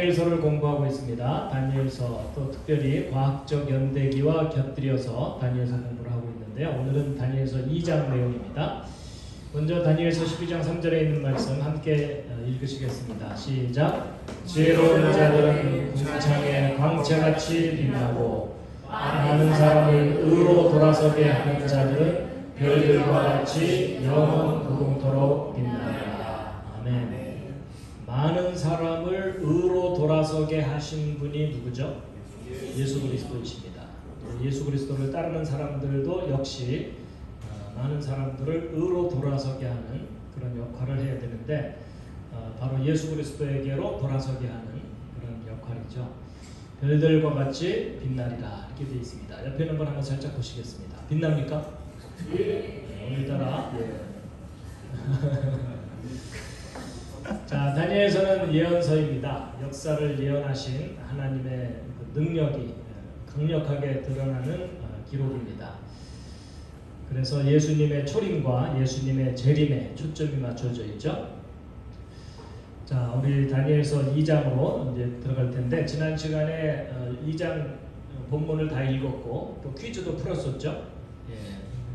다니엘서를 공부하고 있습니다. 다니엘서 또 특별히 과학적 연대기와 곁들여서 다니엘서 공부를 하고 있는데요. 오늘은 다니엘서 2장 내용입니다. 먼저 다니엘서 12장 3절에 있는 말씀 함께 읽으시겠습니다. 시작. 지혜로운 자들은 궁창에 광채같이 빛나고 많은 사람을 의로 돌아서게 하는 자들은 별들과 같이 영원 무궁토록 빛나리라. 아멘. 많은 사람을 의로 돌아서게 하신 분이 누구죠? 예수 그리스도이십니다. 예수 그리스도를 따르는 사람들도 역시 많은 사람들을 의로 돌아서게 하는 그런 역할을 해야 되는데 바로 예수 그리스도에게로 돌아서게 하는 그런 역할이죠. 별들과 같이 빛나리라 이렇게 되어 있습니다. 옆에 있는 분 한번 살짝 보시겠습니다. 빛납니까? 오늘따라 자, 다니엘서는 예언서입니다. 역사를 예언하신 하나님의 그 능력이 강력하게 드러나는 기록입니다. 그래서 예수님의 초림과 예수님의 재림에 초점이 맞춰져 있죠. 자, 우리 다니엘서 2장으로 이제 들어갈 텐데 지난 시간에 2장 본문을 다 읽었고 또 퀴즈도 풀었었죠.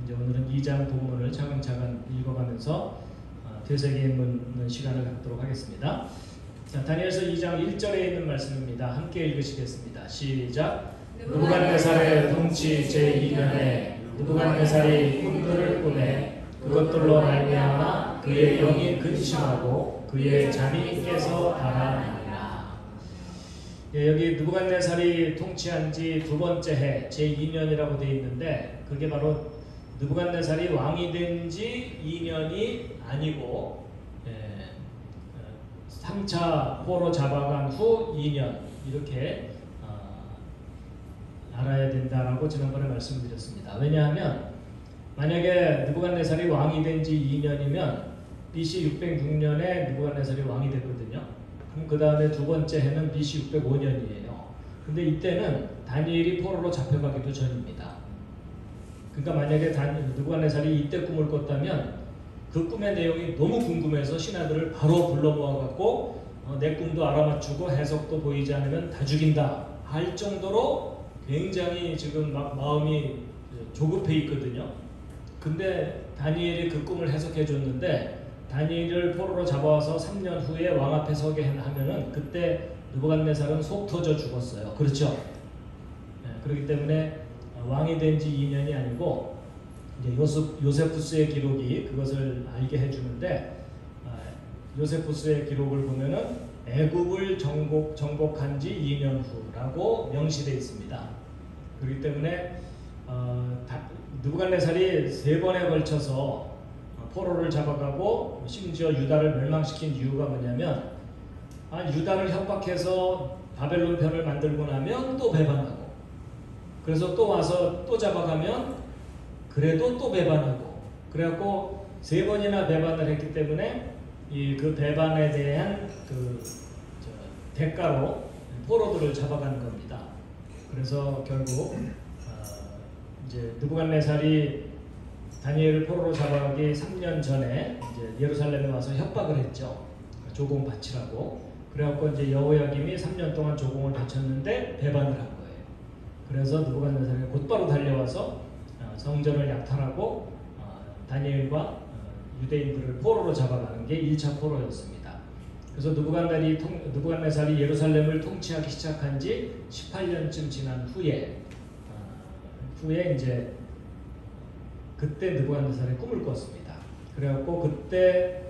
이제 오늘은 2장 본문을 차근차근 읽어가면서 되새김 묻는 시간을 갖도록 하겠습니다. 자, 다니엘서 2장 1절에 있는 말씀입니다. 함께 읽으시겠습니다. 시작. 느부갓네살의 통치 제2년에 느부갓네살이 꿈들을 꾸매 그것들로 말미암아 그의 영이 근심하고 그의 잠이 깨서 달아나니라. 여기 느부갓네살이 통치한 지 두 번째 해 제2년이라고 되어 있는데 그게 바로 느부갓네살이 왕이 된 지 2년이 아니고 3차 포로 잡아간 후 2년 이렇게 알아야 된다라고 지난번에 말씀드렸습니다. 왜냐하면 만약에 느부갓네살이 왕이 된 지 2년이면 BC 606년에 느부갓네살이 왕이 됐거든요. 그럼 그 다음에 두 번째 해는 BC 605년이에요. 근데 이때는 다니엘이 포로로 잡혀가기도 전입니다. 그러니까 만약에 느부갓네살이 이때 꿈을 꿨다면 그 꿈의 내용이 너무 궁금해서 신하들을 바로 불러 모아갖고 내 꿈도 알아맞추고 해석도 보이지 않으면 다 죽인다 할 정도로 굉장히 지금 막 마음이 조급해 있거든요. 근데 다니엘이 그 꿈을 해석해 줬는데 다니엘을 포로로 잡아와서 3년 후에 왕 앞에 서게 하면은 그때 느부갓네살은 속 터져 죽었어요. 그렇죠? 그렇기 때문에 왕이 된 지 2년이 아니고 이제 요세푸스의 기록이 그것을 알게 해주는데 요세푸스의 기록을 보면은 애굽을 정복한 지 2년 후라고 명시되어 있습니다. 그렇기 때문에 느부갓네살이 3번에 걸쳐서 포로를 잡아가고 심지어 유다를 멸망시킨 이유가 뭐냐면 유다를 협박해서 바벨론 편을 만들고 나면 또 배반하고 그래서 또 와서 또 잡아가면 그래도 또 배반하고 그래갖고 3번이나 배반을 했기 때문에 그 배반에 대한 대가로 포로들을 잡아가는 겁니다. 그래서 결국 이제 느부갓네살이 다니엘을 포로로 잡아가기 3년 전에 이제 예루살렘에 와서 협박을 했죠. 조공 바치라고. 그래갖고 이제 여호야김이 3년 동안 조공을 바쳤는데 배반을 한 거예요. 그래서 느부갓네살이 곧바로 달려와서 성전을 약탈하고 다니엘과 유대인들을 포로로 잡아가는 게 1차 포로였습니다. 그래서 느부갓네살이 예루살렘을 통치하기 시작한 지 18년쯤 지난 후에 이제 그때 느부갓네살이 꿈을 꿨습니다. 그래갖고 그때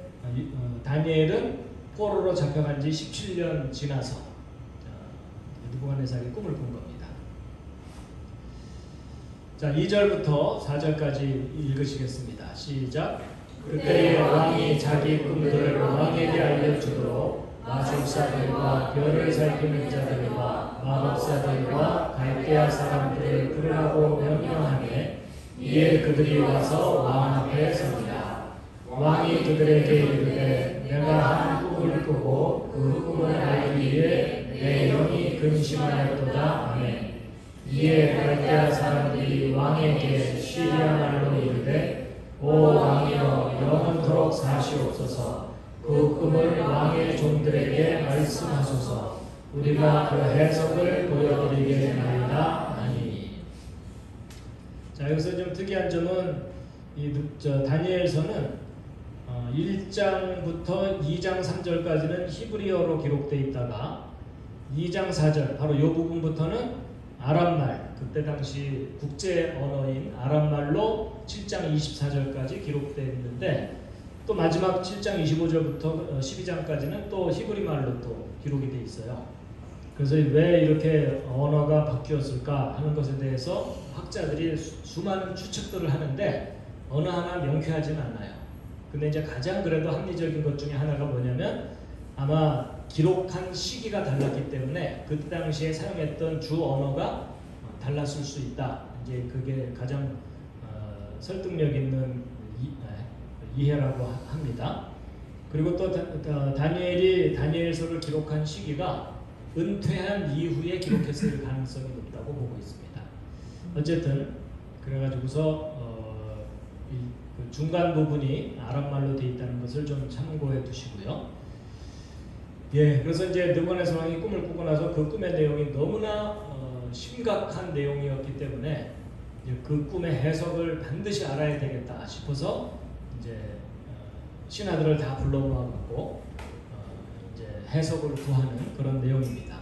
다니엘은 포로로 잡혀간 지 17년 지나서 느부갓네살이 꿈을 꾼 겁니다. 자, 2절부터 4절까지 읽으시겠습니다. 시작. 그때의 왕이 자기 꿈들을 왕에게 알려주도록 마술사들과 별을 살피는 자들과 마법사들과 갈대아 사람들을 부르라고 명령하매 이에 그들이 와서 왕 앞에 섭니다. 왕이 그들에게 이르되 내가 한 꿈을 꾸고 그 꿈을 알기 위해 내 영이 근심하였도다. 아멘. 이에 갈대아 사람들이 왕에게 시리아 말로 이르되 오 왕이여 영원토록 사시옵소서. 그 꿈을 왕의 종들에게 말씀하소서. 우리가 그 해석을 보여드리겠나이다 하니. 자, 여기서 좀 특이한 점은 다니엘서는 1장부터 2장 3절까지는 히브리어로 기록되어 있다가 2장 4절 바로 이 부분부터는 아람말, 그때 당시 국제 언어인 아람말로 7장 24절까지 기록되어 있는데, 또 마지막 7장 25절부터 12장까지는 또 히브리 말로 또 기록이 되어 있어요. 그래서 왜 이렇게 언어가 바뀌었을까 하는 것에 대해서 학자들이 수많은 추측들을 하는데 어느 하나 명쾌하지는 않아요. 근데 이제 가장 그래도 합리적인 것 중에 하나가 뭐냐면, 아마 기록한 시기가 달랐기 때문에 그 당시에 사용했던 주 언어가 달랐을 수 있다. 이제 그게 가장 설득력 있는 이해라고 합니다. 그리고 또 다니엘이 다니엘서를 기록한 시기가 은퇴한 이후에 기록했을 가능성이 높다고 보고 있습니다. 어쨌든 그래가지고서 그 중간 부분이 아람말로 되어 있다는 것을 좀 참고해 두시고요. 예, 그래서 이제 느부갓네살 왕이 꿈을 꾸고 나서 그 꿈의 내용이 너무나 심각한 내용이었기 때문에 그 꿈의 해석을 반드시 알아야 되겠다 싶어서 이제 신하들을 다 불러 모아갖고 이제 해석을 구하는 그런 내용입니다.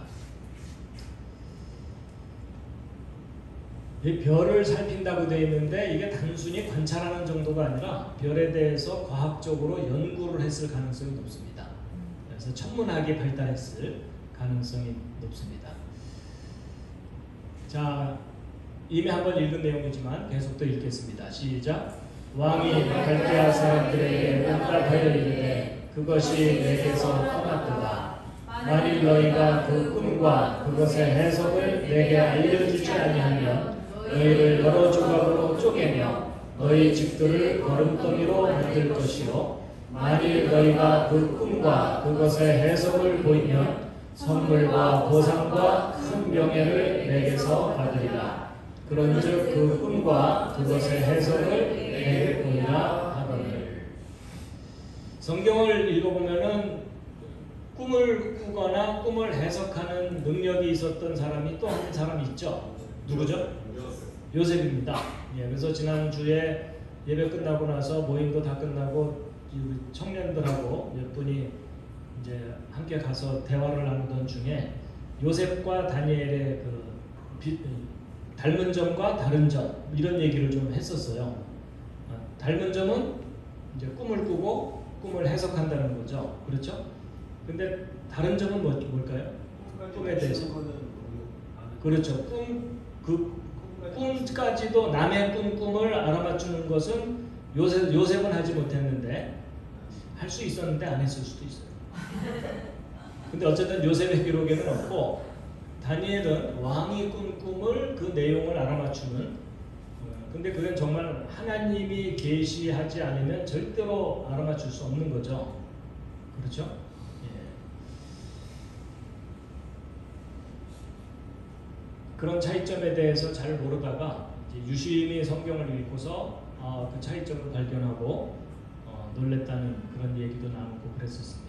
이 별을 살핀다고 되어 있는데 이게 단순히 관찰하는 정도가 아니라 별에 대해서 과학적으로 연구를 했을 가능성이 높습니다. 그래서 천문학이 발달했을 가능성이 높습니다. 자, 이미 한번 읽은 내용이지만 계속 또 읽겠습니다. 시작. 왕이 갈대아 사람들에게 응답하여 이르되 그것이 내게서 떠났도다. 만일 너희가 그 꿈과 그것의 해석을 내게 알려주지 아니하면 너희를 여러 조각으로 쪼개며 너희 집들을 거름더미로 만들 것이요, 만일 너희가 그 꿈과 그것의 해석을 보이면 선물과 보상과 큰 명예를 내게서 받으리라. 그런즉 그 꿈과 그것의 해석을 내게 보이라 하거늘. 성경을 읽어보면은 꿈을 꾸거나 꿈을 해석하는 능력이 있었던 사람이 또 한 사람이 있죠. 누구죠? 요셉입니다. 예, 그래서 지난주에 예배 끝나고 나서 모임도 다 끝나고 청년들하고 몇 분이 이제 함께 가서 대화를 나누던 중에 요셉과 다니엘의 닮은 점과 다른 점 이런 얘기를 좀 했었어요. 닮은 점은 이제 꿈을 꾸고 꿈을 해석한다는 거죠. 그렇죠? 근데 다른 점은 뭘까요? 꿈에 대해서. 그렇죠. 꿈까지도 남의 꿈을 알아맞추는 것은 요셉은 하지 못했는데 할 수 있었는데 안 했을 수도 있어요. 근데 어쨌든 요셉의 기록에는 없고, 다니엘은 왕이 꾼 꿈을 그 내용을 알아맞추는, 근데 그건 정말 하나님이 계시하지 않으면 절대로 알아맞출 수 없는 거죠. 그렇죠? 예. 그런 차이점에 대해서 잘 모르다가 이제 유심히 성경을 읽고서 그 차이점을 발견하고 놀랬다는 그런 얘기도 나누고 그랬었습니다.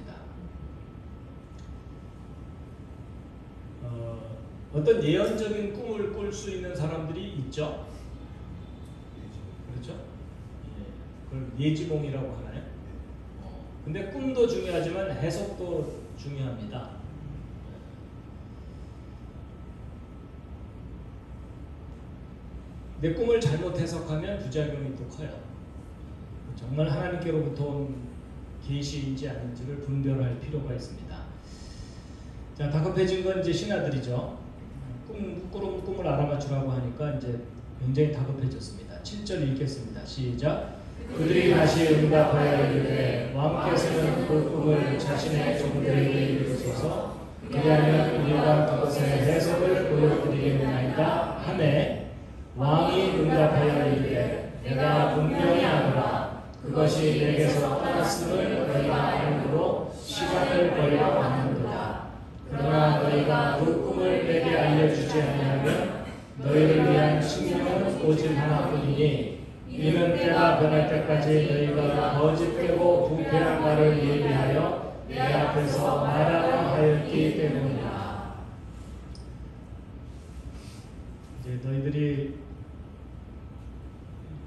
어떤 예언적인 꿈을 꿀 수 있는 사람들이 있죠. 그렇죠? 예. 그걸 예지몽이라고 하나요? 근데 꿈도 중요하지만 해석도 중요합니다. 내 꿈을 잘못 해석하면 부작용이 또 커요. 정말 하나님께로부터 온 계시인지 아닌지를 분별할 필요가 있습니다. 자, 다급해진 건 이제 신하들이죠. 꿈을 알아맞추라고 하니까 이제 굉장히 다급해졌습니다. 7절 읽겠습니다. 시작. 그들이 다시 응답하여 이르되 왕께서는 그 꿈을 자신의 종들에게 이르소서, 그리하면 우리가 그것의 해석을 보여드리겠나이다 하매, 왕이 응답하여 이르되 내가 분명히 아노라. 그것이 내게서 떠났음을 너희가 알므로 시간을 벌려 하는도다. 그러나 너희가 그 꿈을 내게 알려주지 아니하면 너희를 위한 식량은 오직 하나뿐이니, 이는 때가 변할 때까지 너희가 거짓되고 부패한 말을 예비하여 내 앞에서 말하라 하였기 때문이다. 너희들이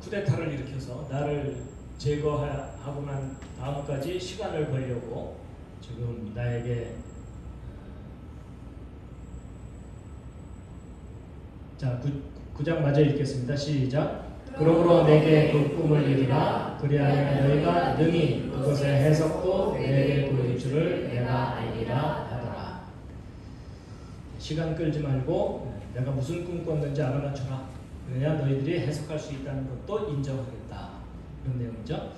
쿠데타를 일으켜서 나를 제거하고 난 다음까지 시간을 벌려고 지금 나에게 자 9장 마저 읽겠습니다. 시작. 그러므로 내게 그 꿈을 이루라. 그리하면 너희가 능히 그것의 해석도 내게 보일 줄을 내가 알리라 하더라. 시간 끌지 말고 내가 무슨 꿈 꿨는지 알아맞혀라. 그래야 너희들이 해석할 수 있다는 것도 인정하겠다. 이런 내용이죠.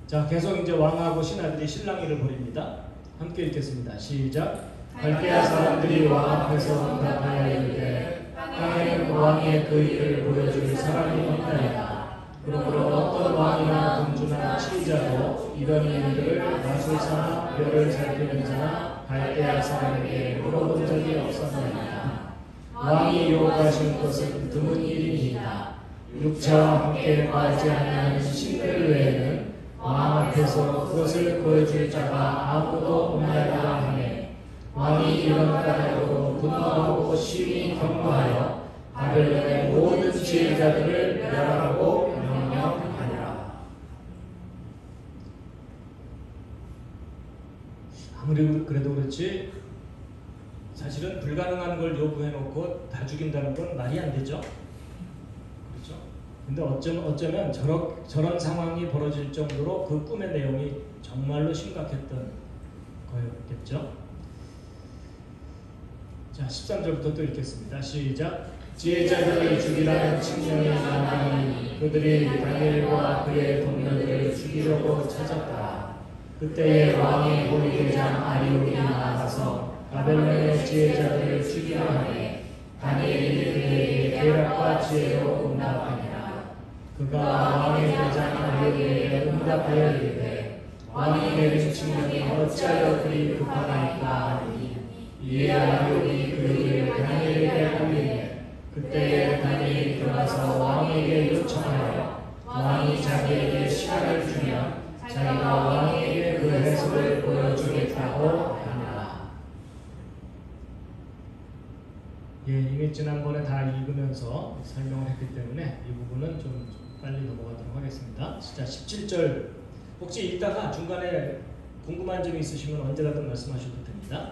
자, 계속 이제 왕하고 신하들이 실랑이를 벌입니다. 함께 읽겠습니다. 시작. 갈대아 사람들이 왕 앞에서 응답하여 이르되 땅에는 왕의 그 일을 보여줄 사람이 없나이다. 그러므로 어떤 왕이나 공주나 치자도 이런 일들을 마술사나 별을 살피는 자나 갈대아 사람에게 물어본 적이 없었나이다. 왕이 요구하신 것은 드문 일이니이다. 육체와 함께 과하지 않는 신들 외에는 왕 앞에서 그것을 보여줄 자가 아무도 없나이다 하네. 왕이 이런 까닭으로 분노하고 심히 경고하여 바벨론의 모든 지혜자들을 멸하라고 명령하니라. 아무리 그래도 그렇지 사실은 불가능한 걸 요구해놓고 다 죽인다는 건 말이 안 되죠. 그렇죠? 근데 어쩌면 저런 상황이 벌어질 정도로 그 꿈의 내용이 정말로 심각했던 거였겠죠. 자, 13절부터 또 읽겠습니다. 시작. 지혜자들을 죽이라는 칙령이 나가니 그들이 다니엘과 그의 동료들을 죽이려고 찾았다. 그때에 왕의 보위대장 아리옥이 나가서 바벨론의 지혜자들을 죽이려 하니 다니엘이 그에게 계략과 지혜로 응답하니라. 그가 왕의 대장 아리옥에게 응답하여 이르되 왕이 내린 칙령이 어찌하여 그리 급하나이까 하니 이에 아리옥이 그 일을 다니엘에게 알리니 그때에 다니엘이 들어가서 왕에게 요청하여 왕이 자기에게 시간을 주면 자기가 왕에게 그 해석을 보여주겠다고 하니라. 예, 이미 지난번에 다 읽으면서 설명을 했기 때문에 이 부분은 좀 빨리 넘어가도록 하겠습니다. 자, 17절 혹시 읽다가 중간에 궁금한 점이 있으시면 언제라도 말씀하셔도 됩니다.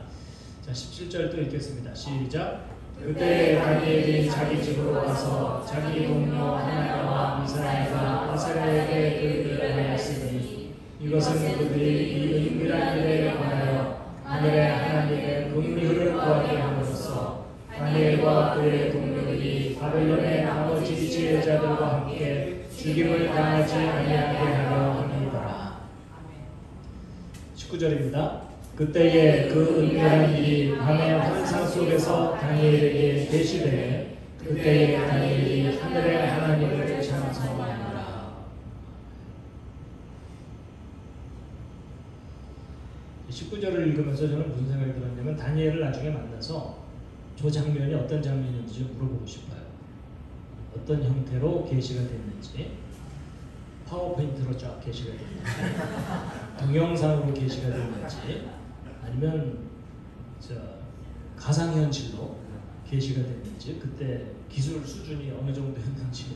자, 17절 또 읽겠습니다. 시작. 그때 다니엘이 자기 집으로 가서 자기 동료 하나님과 미사엘과 아사랴에게 그 일을 하였으니 이것은 그들이 이 은밀한 일에 관하여 하늘의 하나님의 긍휼을 구하게 함으로써 다니엘과 그의 동료들이 바벨론의 나머지 지혜자들과 함께 죽임을 당하지 아니하게 하려 함이더라. 19절입니다. 그때에 그 은밀한 일이 밤의 환상 속에서 다니엘에게 계시되에 그때에 다니엘이 하늘의 하나님을 찬송하니라. 19절을 읽으면서 저는 무슨 생각이 들었냐면 다니엘을 나중에 만나서 저 장면이 어떤 장면인지 물어보고 싶어요. 어떤 형태로 계시가 됐는지, 파워포인트로 쫙 계시가 됐는지, 동영상으로 계시가 됐는지, 아니면 가상현실로 계시가 됐는지, 그때 기술 수준이 어느 정도였는지.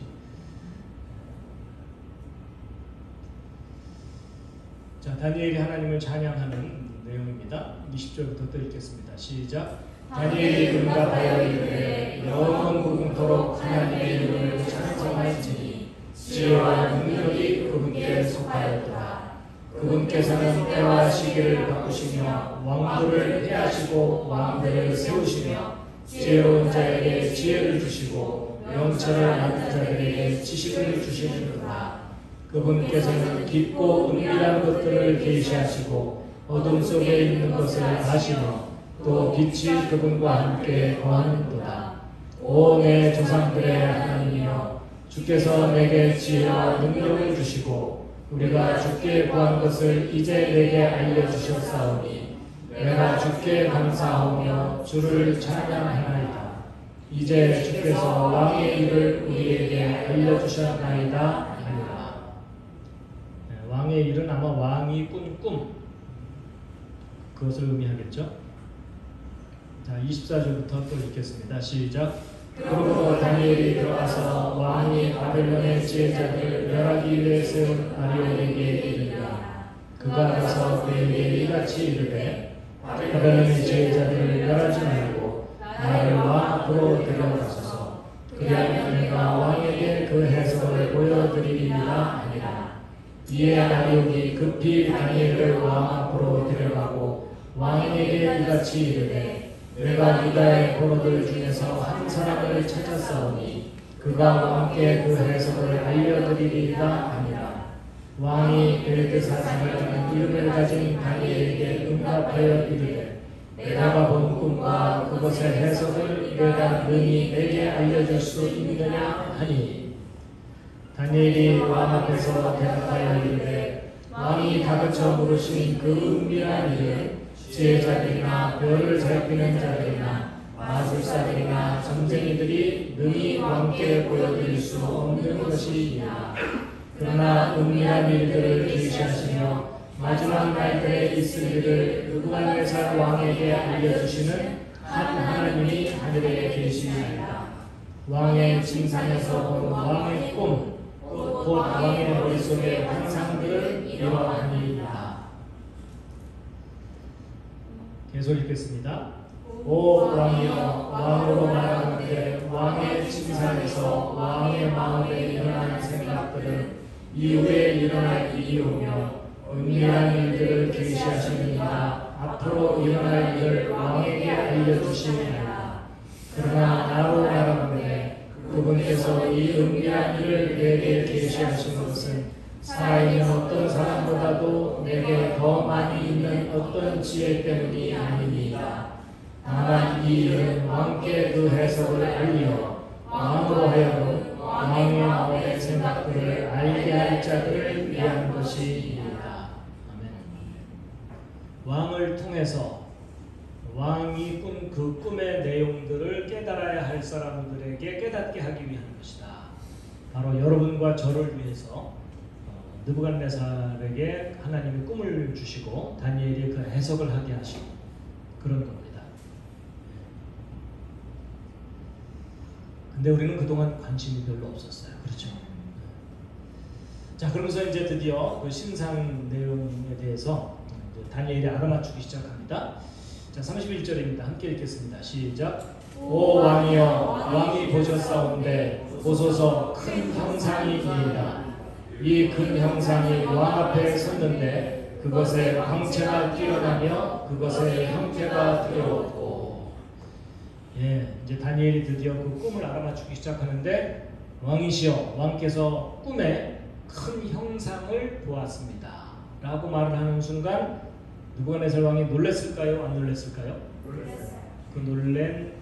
자, 다니엘이 하나님을 찬양하는 내용입니다. 20절부터 또 읽겠습니다. 시작. 다니엘이 응답하여 이르되 영원 무궁토록 하나님의 이름을 찬송할지니 지혜와 능력이 그분께 속하였더라. 그분께서는 때와 시기를 바꾸시며 왕들을 해하시고 왕들을 세우시며 지혜로운 자에게 지혜를 주시고 명철을 많은 자들에게 지식을 주시는구나. 그분께서는 깊고 은밀한 것들을 계시하시고 어둠 속에 있는 것을 아시며 또 빛이 그분과 함께 거하는도다. 오 내 조상들의 하나님이여, 주께서 내게 지혜와 능력을 주시고 우리가 주께 구한 것을 이제 내게 알려주셨사오니 내가 주께 감사하며 주를 찬양하나이다. 이제 주께서 왕의 일을 우리에게 알려주셨나이다 하니라. 왕의 일은 아마 왕이 꾼 꿈, 그것을 의미하겠죠. 자, 24절부터 또 읽겠습니다. 시작. 그러므로 다니엘이 들어가서 왕이 바벨론의 지혜자들을 멸하기 위해 세운 아리오에게 이르니라. 그가 가서 그에게 이같이 이르되 바벨론의 지혜자들을 멸하지 말고 나를 왕 앞으로 데려가소서. 그리하면 내가 왕에게 그 해석을 보여드리리라 하니라. 이에 아리옥이 급히 다니엘을 왕 앞으로 데려가고 왕에게 이같이 이르되 내가 유다의 포로들 중에서 한 사람을 찾았사오니 그가 왕께 그 해석을 알려드리리라 하니라. 왕이 벨드사살이라는 이름을 가진 다니엘에게 응답하여 이르되 내가 본 꿈과 그것의 해석을 내가 능히 내게 알려줄 수 있느냐 하니 다니엘이 왕 앞에서 대답하여 이르되 왕이 다그쳐 물으신 그 은밀한 일은 지혜자들이나 별을 살피는 자들이나 마술사들이나 점쟁이들이 능히 왕께 보여드릴 수 없는 것이니라. 그러나 은밀한 일들을 계시하시며 마지막 날들에 있을 일을 느부갓네살 왕에게 알려주시는 한 하나님이 하늘에 계시나이다. 왕의 침상에서 본 왕의 꿈, 곧 왕의 머릿속의 환상들은 이러하니이다. 계속 읽겠습니다. 오 왕이여, 왕으로 말하는데 왕의 침상에서 왕의 마음에 일어나는 생각들은 이후에 일어날 일이 오며 은밀한 일들을 계시하시느니라. 앞으로 일어날 일을 왕에게 알려주시느니라. 그러나 나로 말하는데 그분께서 이 은밀한 일을 내게 계시하신 것은 살아있는 어떤 사람보다도 내게 더 많이 있는 어떤 지혜 때문이 아닙니다. 다만 이 일은 왕께 그 해석을 알려 왕으로 하여금 왕의 마음의 생각들을 알게 할 자들을 위한 것이니이다. 아멘. 왕을 통해서 왕이 꾼 그 꿈의 내용들을 깨달아야 할 사람들에게 깨닫게 하기 위한 것이다. 바로 여러분과 저를 위해서 느부갓네살에게 하나님이 꿈을 주시고 다니엘이 그 해석을 하게 하시고 그런 겁니다. 근데 우리는 그동안 관심이 별로 없었어요. 그렇죠? 자, 그러면서 이제 드디어 그 신상 내용에 대해서 다니엘이 알아맞추기 시작합니다. 자, 31절입니다. 함께 읽겠습니다. 시작. 오 왕이여, 왕이 보셨사온데 보소서 큰 형상이니이다. 이 큰 형상이 왕 앞에 섰는데 그것의 광채가 뛰어나며 그것의 형태가 두려웠고. 예, 이제 다니엘이 드디어 그 꿈을 알아맞추기 시작하는데 왕이시여, 왕께서 꿈에 큰 형상을 보았습니다 라고 말을 하는 순간 느부갓네살 왕이 놀랬을까요? 안 놀랬을까요? 놀랐어요. 그 놀란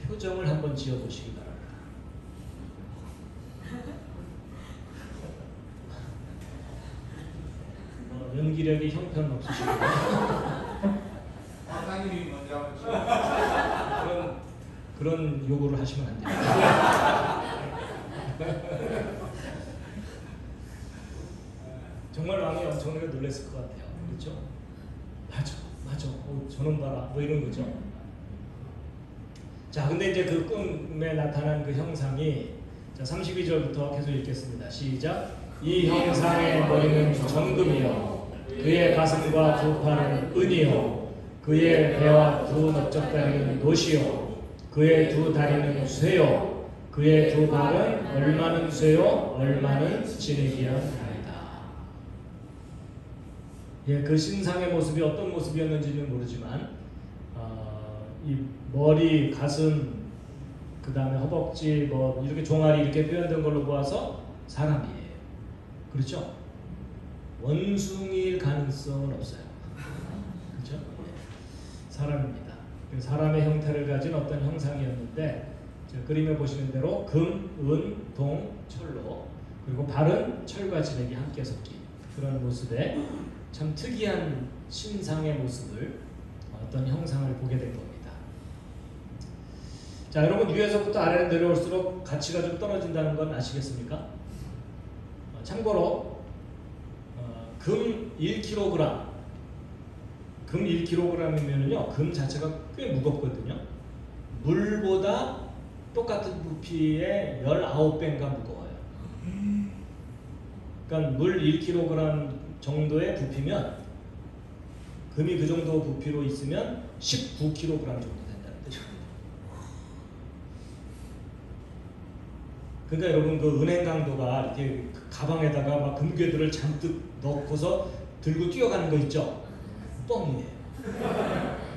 표정을 한번 지어보시기 바랍니다. 연기력이 형편없으시고 왕사님이 먼저 한번 그런 요구를 하시면 안 됩니다. 정말 왕이 엄청나게 놀랐을 것 같아요. 그렇죠? 맞아. 저놈 봐라. 뭐 이런 거죠. 자, 근데 이제 그 꿈에 나타난 그 형상이, 자, 32절부터 계속 읽겠습니다. 시작. 이 형상의 머리는 정금이요, 그의 가슴과 두 팔은 은이요, 그의 배와 두 넓적다리는 노시요, 그의 두 다리는 쇠요, 그의 두 발은 얼마는 쇠요, 얼마는 진흙이었나이다. 예, 그 신상의 모습이 어떤 모습이었는지는 모르지만 이 머리, 가슴, 그 다음에 허벅지, 뭐 이렇게 종아리 이렇게 표현된 걸로 보아서 사람이에요. 그렇죠? 원숭이일 가능성은 없어요. 그렇죠? 예. 사람입니다. 사람의 형태를 가진 어떤 형상이었는데, 그림에 보시는 대로 금, 은, 동, 철로, 그리고 발은 철과 진흙이 함께 섞인 그런 모습에 참 특이한 신상의 모습을, 어떤 형상을 보게 된 겁니다. 자, 여러분, 위에서부터 아래로 내려올수록 가치가 좀 떨어진다는 건 아시겠습니까? 참고로 금 1kg, 금 1kg이면요, 금 자체가 꽤 무겁거든요. 물보다 똑같은 부피의 19배인가 무거워요. 그러니까 물 1kg 정도의 부피면 금이 그 정도 부피로 있으면 19kg 정도 된다는 뜻입니다. 그러니까 여러분 그 은행 강도가 이렇게 가방에다가 막 금괴들을 잔뜩 넣고서 들고 뛰어가는 거 있죠? 뻥이에요.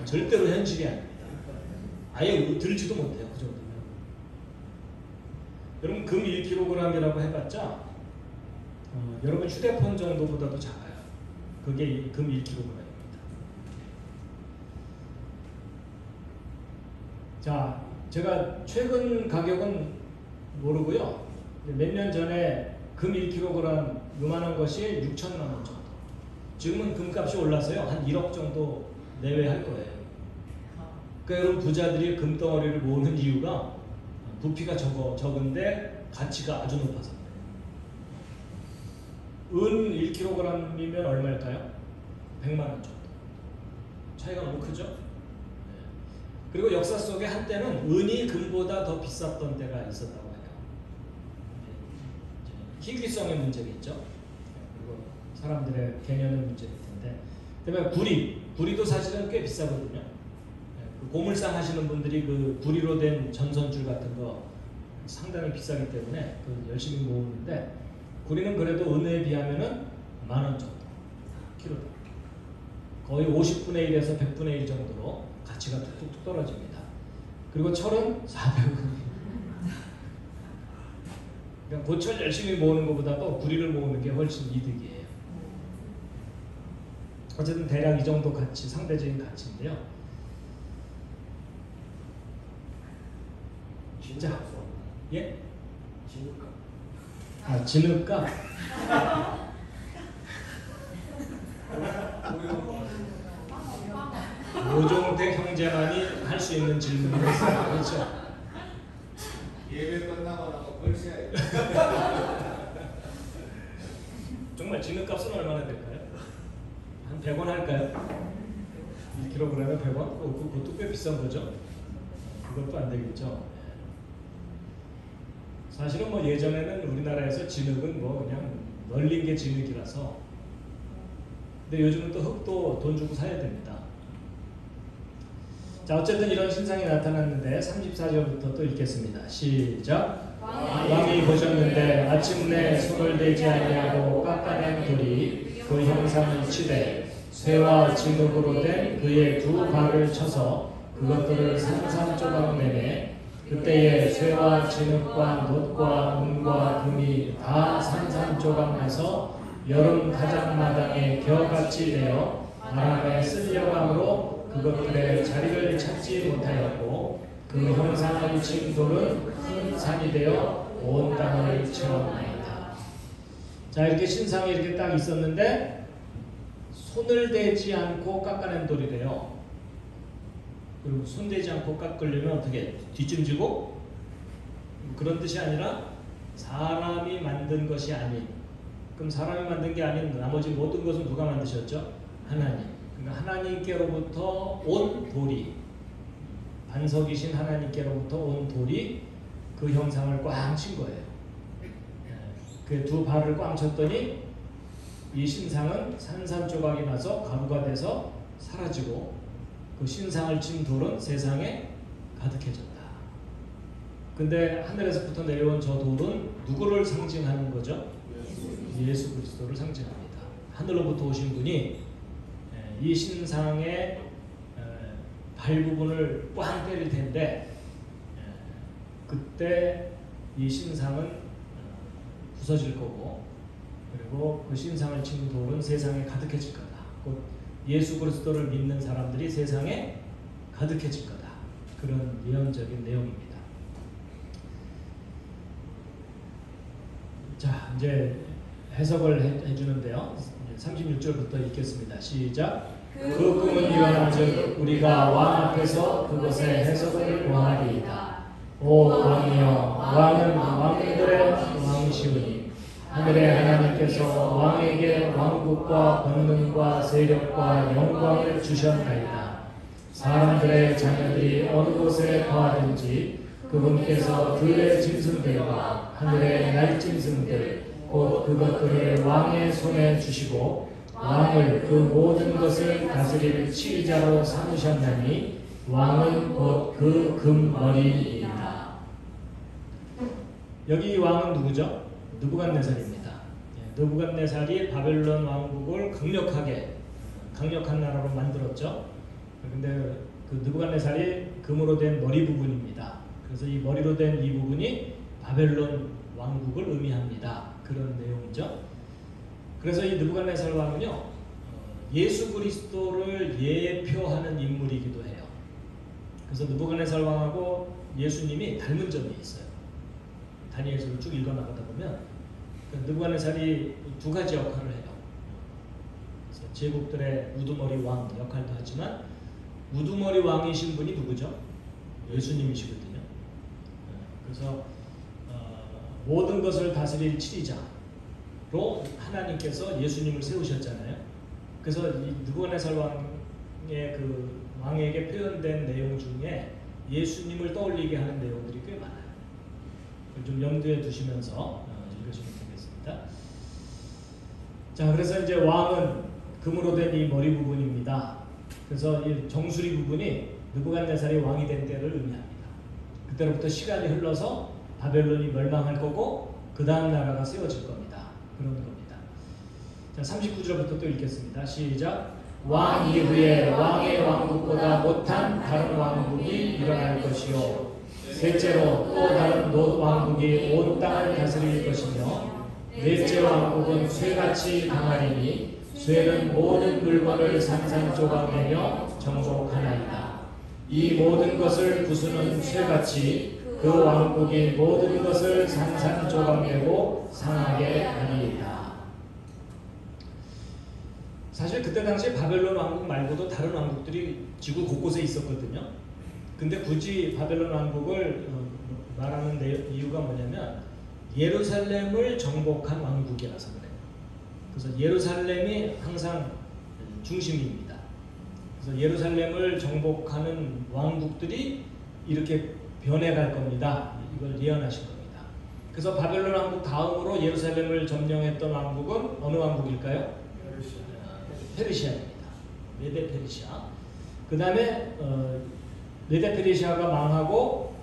절대로 현실이 아닙니다. 아예 들지도 못해요. 그 정도면. 여러분 금 1kg이라고 해봤자 여러분 휴대폰 정도보다도 작아요. 그게 금 1kg입니다. 자, 제가 최근 가격은 모르고요. 몇 년 전에 금 1kg 요만한 것이 6천만 원 정도. 지금은 금값이 올라서요. 한 1억 정도 내외 할 거예요. 그러니까 여러분 부자들이 금덩어리를 모으는 이유가 부피가 적은데 가치가 아주 높아서. 은 1kg이면 얼마일까요? 100만 원 정도. 차이가 너무 크죠? 그리고 역사 속에 한때는 은이 금보다 더 비쌌던 때가 있었다고 해요. 희귀성의 문제겠죠. 그리고 사람들의 개념의 문제일 텐데. 그다음에 구리도 사실은 꽤 비싸거든요. 그 고물상 하시는 분들이 그 구리로 된 전선줄 같은 거 상당히 비싸기 때문에 그 열심히 모으는데 구리는 그래도 은에 비하면은 10,000원 정도 키로당. 거의 50분의 1에서 100분의 1 정도로 가치가 뚝뚝 떨어집니다. 그리고 철은 400원. 그냥 고철 열심히 모으는 것보다도 구리를 모으는 게 훨씬 이득이에요. 어쨌든 대략 이 정도 가치, 상대적인 가치인데요. 진짜 예? 진흙값. 아, 진흙값. 오종택 형제만이 할 수 있는 질문이었어요. 그렇죠? 예배 끝나고 나서 벌써야 정말 진흙값은 얼마나 될까요? 한 100원 할까요? 1kg에 100원? 그것도 꽤 비싼 거죠? 그것도 안 되겠죠? 사실은 뭐 예전에는 우리나라에서 진흙은 뭐 그냥 널린 게 진흙이라서, 근데 요즘은 또 흙도 돈 주고 사야 됩니다. 자, 어쨌든 이런 신상이 나타났는데 34절부터 또 읽겠습니다. 시작. 왕이 보셨는데 마침내 손을 대지 아니하고 깎아낸 돌이 그 형상을 치되 쇠와 진흙으로 된 그의 두 발을 쳐서 그것들을 산산조각 내매 그때에 쇠와 진흙과 놋과 은과 금이 다 산산조각 나서 여름 가장마당에 겨같이 되어 바람에 쓸려감으로 그것들의 자리를 찾지 못하였고 그 형상을 친 돌은 큰 산이 되어 온 땅을 채웠나이다. 자, 이렇게 신상이 이렇게 딱 있었는데 손을 대지 않고 깎아낸 돌이래요. 그리고 손 대지 않고 깎으려면 어떻게 뒷짐지고 그런 뜻이 아니라 사람이 만든 것이 아닌, 그럼 사람이 만든 게 아닌 나머지 모든 것은 누가 만드셨죠? 하나님. 그러니까 하나님께로부터 온 돌이, 반석이신 하나님께로부터 온 돌이 그 형상을 꽝 친 거예요. 그 두 발을 꽝 쳤더니 이 신상은 산산조각이 나서 가루가 돼서 사라지고 그 신상을 친 돌은 세상에 가득해졌다. 근데 하늘에서부터 내려온 저 돌은 누구를 상징하는 거죠? 예수 그리스도를 상징합니다. 하늘로부터 오신 분이 이 신상의 발 부분을 꽝 때릴 텐데 그때 이 신상은 부서질 거고, 그리고 그 신상을 친 돌은 세상에 가득해질 거다. 곧 예수 그리스도를 믿는 사람들이 세상에 가득해질 거다. 그런 예언적인 내용입니다. 자, 이제 해석을 해주는데요. 36절부터 읽겠습니다. 시작. 그 꿈은 이러한즉 우리가 왕 앞에서 그것의 해석을 구하리이다. 오 왕이여, 왕은 왕들의 왕이시오니 하늘의 하나님께서 왕에게 왕국과 권능과 세력과 영광을 주셨나이다. 사람들의 자녀들이 어느 곳에 거하든지 그분께서 들의 짐승들과 하늘의 날짐승들 곧 그것들을 왕의 손에 주시고 왕을 그 모든 것을 다스릴 치리자로 삼으셨나니 왕은 곧 그 금머리이다. 여기 왕은 누구죠? 느부갓네살입니다. 느부갓네살이 바벨론 왕국을 강력한 나라로 만들었죠. 근데 그 느부갓네살이 금으로 된 머리 부분입니다. 그래서 이 머리로 된 이 부분이 바벨론 왕국을 의미합니다. 그런 내용이죠. 그래서 이 느부갓네살 왕은요, 예수 그리스도를 예표하는 인물이기도 해요. 그래서 느부갓네살 왕하고 예수님이 닮은 점이 있어요. 다니엘서를 쭉 읽어나가다 보면 느부갓네살이 두 가지 역할을 해요. 그래서 제국들의 우두머리 왕 역할도 하지만 우두머리 왕이신 분이 누구죠? 예수님이시거든요. 그래서 모든 것을 다스릴 치리자로 하나님께서 예수님을 세우셨잖아요. 그래서 이 느부갓네살 왕의 그 왕에게 표현된 내용 중에 예수님을 떠올리게 하는 내용들이 꽤 많아요. 좀 염두에 두시면서 읽으시면 되겠습니다. 자, 그래서 이제 왕은 금으로 된 이 머리 부분입니다. 그래서 이 정수리 부분이 느부갓네살이 왕이 된 때를 의미합니다. 그때로부터 시간이 흘러서 바벨론이 멸망할 거고 그 다음 나라가 세워질 겁니다. 그런 겁니다. 자, 39절부터 또 읽겠습니다. 시작. 왕 이후에 왕의 왕국보다 못한 다른 왕국이 일어날 것이요 셋째로 또 다른 놋 왕국이 온 땅을 다스릴 것이며 넷째 왕국은 쇠같이 강하리니 쇠는 모든 물건을 산산조각내며 정복하나이다. 이 모든 것을 부수는 쇠같이 그 왕국이 모든 것을 산산조각내고 상하게 하리이다. 사실 그때 당시 바벨론 왕국 말고도 다른 왕국들이 지구 곳곳에 있었거든요. 근데 굳이 바벨론 왕국을 말하는 이유가 뭐냐면 예루살렘을 정복한 왕국이라서 그래요. 그래서 예루살렘이 항상 중심입니다. 그래서 예루살렘을 정복하는 왕국들이 이렇게 변해갈 겁니다. 이걸 예언하신 겁니다. 그래서 바벨론 왕국 다음으로 예루살렘을 점령했던 왕국은 어느 왕국일까요? 페르시아입니다. 메데 페르시아. 그 다음에 메데 페르시아가 망하고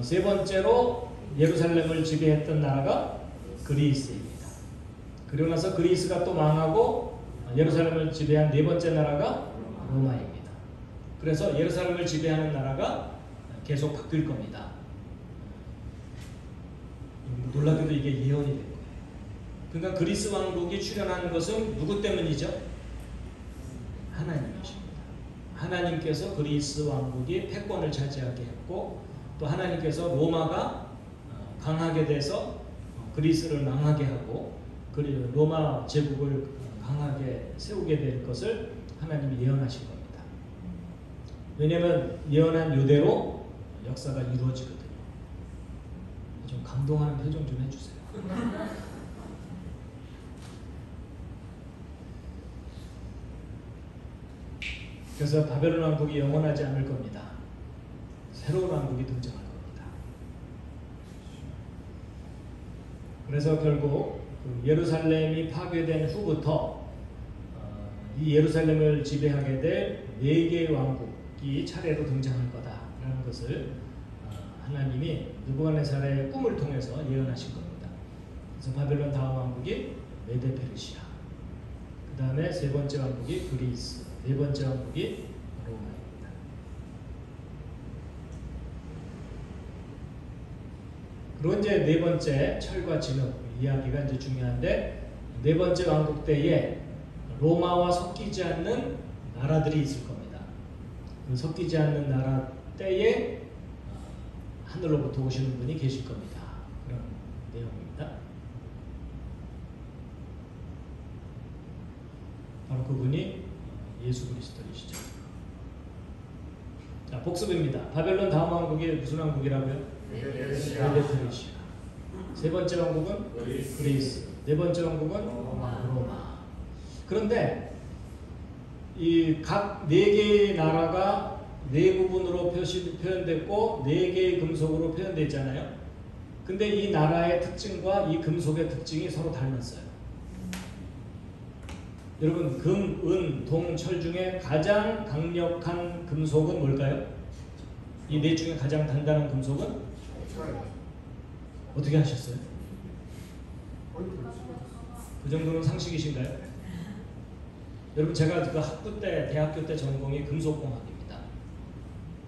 세 번째로 예루살렘을 지배했던 나라가 그리스입니다. 그리고 나서 그리스가 또 망하고 예루살렘을 지배한 네 번째 나라가 로마입니다. 그래서 예루살렘을 지배하는 나라가 계속 바뀔 겁니다. 놀랍게도 이게 예언이 된 거예요. 그러니까 그리스 왕국이 출현한 것은 누구 때문이죠? 하나님이십니다. 하나님께서 그리스 왕국이 패권을 차지하게 했고 또 하나님께서 로마가 강하게 돼서 그리스를 망하게 하고 로마 제국을 강하게 세우게 될 것을 하나님이 예언하신 겁니다. 왜냐하면 예언한 이대로 역사가 이루어지거든요. 좀 감동하는 표정 좀 해주세요. 그래서 바벨론 왕국이 영원하지 않을 겁니다. 새로운 왕국이 등장할 겁니다. 그래서 결국 예루살렘이 파괴된 후부터 이 예루살렘을 지배하게 될 4개의 왕국이 차례로 등장할 거다라는 것을 하나님이 느부갓네살의 꿈을 통해서 예언하신 겁니다. 그래서 바벨론 다음 왕국이 메데 페르시아, 그 다음에 세 번째 왕국이 그리스, 네 번째 왕국이 로마입니다. 그리고 이제 네 번째 철과 진흙 이야기가 이제 중요한데, 네 번째 왕국 때에 로마와 섞이지 않는 나라들이 있을 겁니다. 그 섞이지 않는 나라 때에 하늘로부터 오시는 분이 계실 겁니다. 그런 내용입니다. 바로 그분이 예수 그리스도이시죠. 자, 복습입니다. 바벨론 다음 왕국이 무슨 왕국이라고요? 메데 페르시아. 세 번째 왕국은 그리스. 네 번째 왕국은 로마. 그런데 이 각 4개의 나라가 네 부분으로 표현됐고 네 개의 금속으로 표현됐잖아요. 근데 이 나라의 특징과 이 금속의 특징이 서로 닮았어요. 여러분 금, 은, 동, 철 중에 가장 강력한 금속은 뭘까요? 이 네 중에 가장 단단한 금속은? 어떻게 하셨어요? 그 정도는 상식이신가요? 여러분 제가 그 학부 때 대학교 때 전공이 금속공학입니다.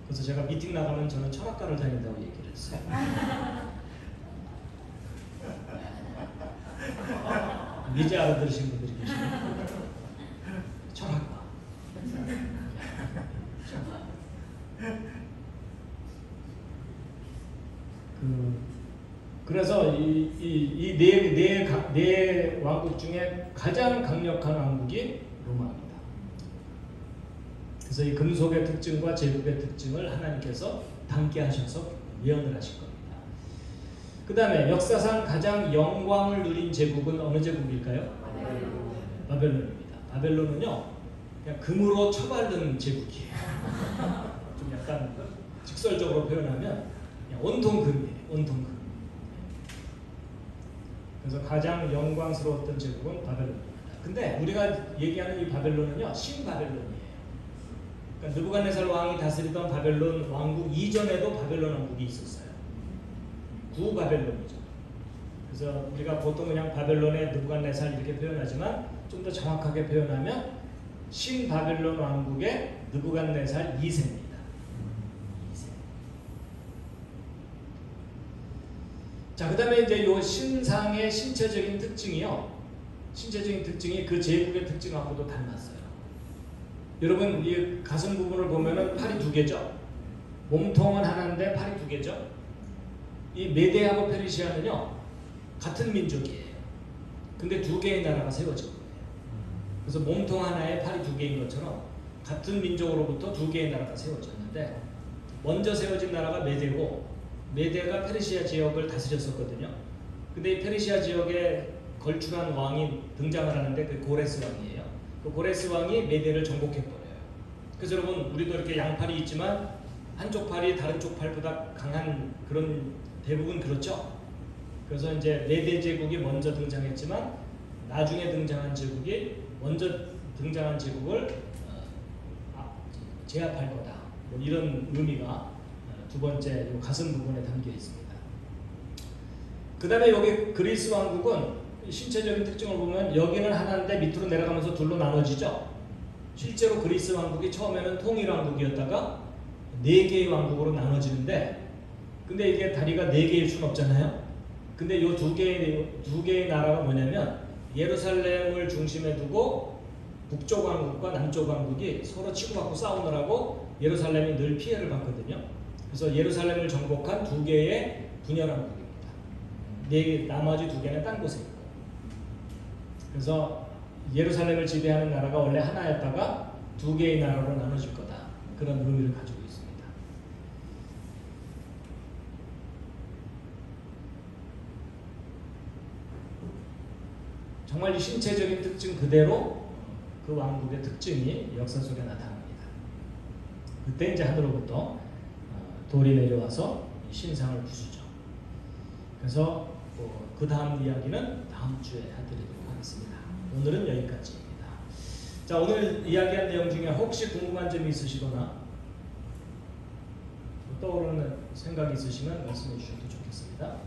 그래서 제가 미팅 나가면 저는 철학과를 다닌다고 얘기를 했어요. 이제 알아들으신 분들이 계시네요. 철학과. 그래서 이 네 왕국 중에 가장 강력한 왕국이 로마입니다. 그래서 이 금속의 특징과 제국의 특징을 하나님께서 담게 하셔서 예언을 하실 겁니다. 그 다음에 역사상 가장 영광을 누린 제국은 어느 제국일까요? 바벨론입니다. 바벨론은요 그냥 금으로 처바른 제국이에요. 좀 약간 직설적으로 표현하면 그냥 온통 금이에요. 온통 금. 그래서 가장 영광스러웠던 제국은 바벨론입니다. 근데 우리가 얘기하는 이 바벨론은요 신바벨론이에요. 그러니까 느부갓네살 왕이 다스리던 바벨론 왕국 이전에도 바벨론 왕국이 있었어요. 구바벨론이죠. 그래서 우리가 보통 그냥 바벨론의 느부갓네살 이렇게 표현하지만 좀 더 정확하게 표현하면 신바벨론 왕국의 느부갓네살 2세입니다. 2세. 자, 그 다음에 이제 요 신상의 신체적인 특징이요. 신체적인 특징이 그 제국의 특징하고도 닮았어요. 여러분 이 가슴 부분을 보면은 팔이 두 개죠. 몸통은 하나인데 팔이 두 개죠. 이 메데하고 페르시아는요 같은 민족이에요. 근데 두 개의 나라가 세워진 거예요. 그래서 몸통 하나에 팔이 두 개인 것처럼 같은 민족으로부터 두 개의 나라가 세워졌는데 먼저 세워진 나라가 메데고 메데가 페르시아 지역을 다스렸었거든요. 근데 이 페르시아 지역에 걸출한 왕이 등장을 하는데 그 고레스 왕이에요. 그 고레스 왕이 메데를 정복해버려요. 그래서 여러분 우리도 이렇게 양팔이 있지만 한쪽 팔이 다른 쪽 팔보다 강한 그런 대부분 그렇죠. 그래서 이제 메데 제국이 먼저 등장했지만 나중에 등장한 제국이 먼저 등장한 제국을 제압할 거다. 뭐 이런 의미가 두 번째 가슴 부분에 담겨 있습니다. 그 다음에 여기 그리스 왕국은 신체적인 특징을 보면 여기는 하나인데 밑으로 내려가면서 둘로 나눠지죠. 실제로 그리스 왕국이 처음에는 통일 왕국이었다가 네 개의 왕국으로 나눠지는데 근데 이게 다리가 네 개일 수는 없잖아요. 근데 이 두 개의 나라가 뭐냐면 예루살렘을 중심에 두고 북쪽 왕국과 남쪽 왕국이 서로 치고받고 싸우느라고 예루살렘이 늘 피해를 받거든요. 그래서 예루살렘을 정복한 두 개의 분열 왕국입니다. 나머지 두 개는 딴 곳에 있고. 그래서 예루살렘을 지배하는 나라가 원래 하나였다가 두 개의 나라로 나눠질 거다. 그런 의미를 가지고 있습니다. 정말 이 신체적인 특징 그대로 그 왕국의 특징이 역사 속에 나타납니다. 그때 이제 하늘로부터 돌이 내려와서 신상을 부수죠. 그래서 그 다음 이야기는 다음 주에 해드리도록 하겠습니다. 오늘은 여기까지입니다. 자, 오늘 이야기한 내용 중에 혹시 궁금한 점이 있으시거나 떠오르는 생각이 있으시면 말씀해 주셔도 좋겠습니다.